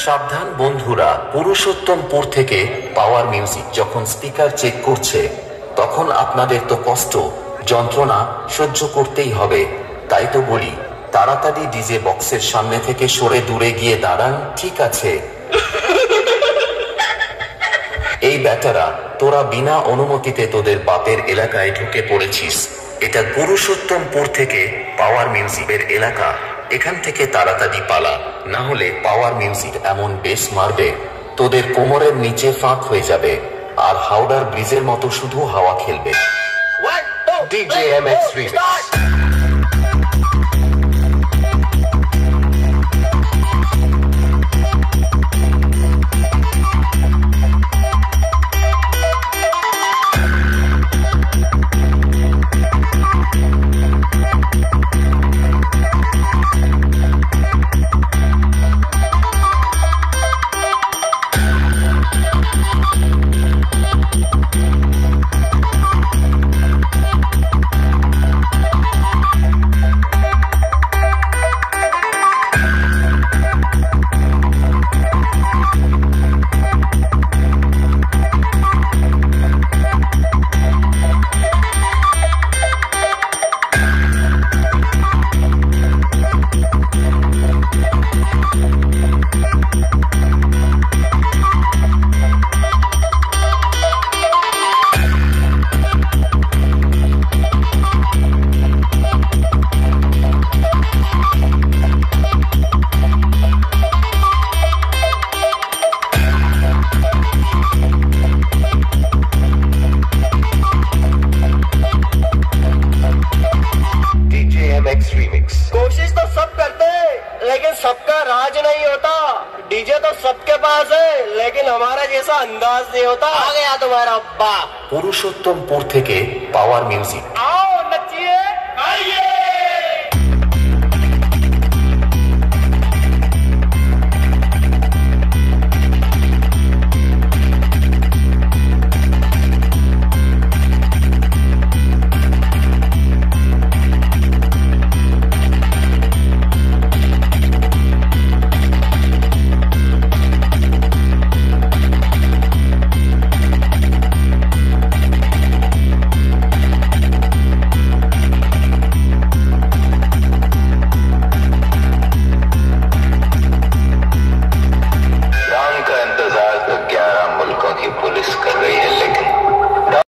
সাবধান বন্ধুরা, পুরুষোত্তমপুর থেকে পাওয়ার মিউজিক যখন স্পিকার চেক করছে তখন আপনাদের তো কষ্ট যন্ত্রণা সহ্য করতেই হবে। তাই তো বলি, তাড়াতাড়ি ডিজে বক্সের সামনে থেকে সরে দূরে গিয়ে দাঁড়ান। ঠিক আছে? এই বেটারা, তোরা বিনা অনুমতিতে তোদের বাপের এলাকায় ঢুকে পড়েছিস। এটা পুরুষোত্তমপুর থেকে পাওয়ার মিউজিকের এলাকা। এখান থেকে তাড়াতাড়ি পালা, না হলে পাওয়ার মিউজিক এমন বেশ মারবে তোদের কোমরের নিচে ফাঁক হয়ে যাবে আর হাওড়ার ব্রিজের মতো শুধু হাওয়া খেলবে। DJ MX Remix। कोशिश तो सब करते हैं लेकिन सबका राज नहीं होता। डीजे तो सबके पास है लेकिन हमारा जैसा अंदाज नहीं होता। आ गया तुम्हारा बाप। पुरुषोत्तमपुर থেকে পাওয়ার মিউজিক।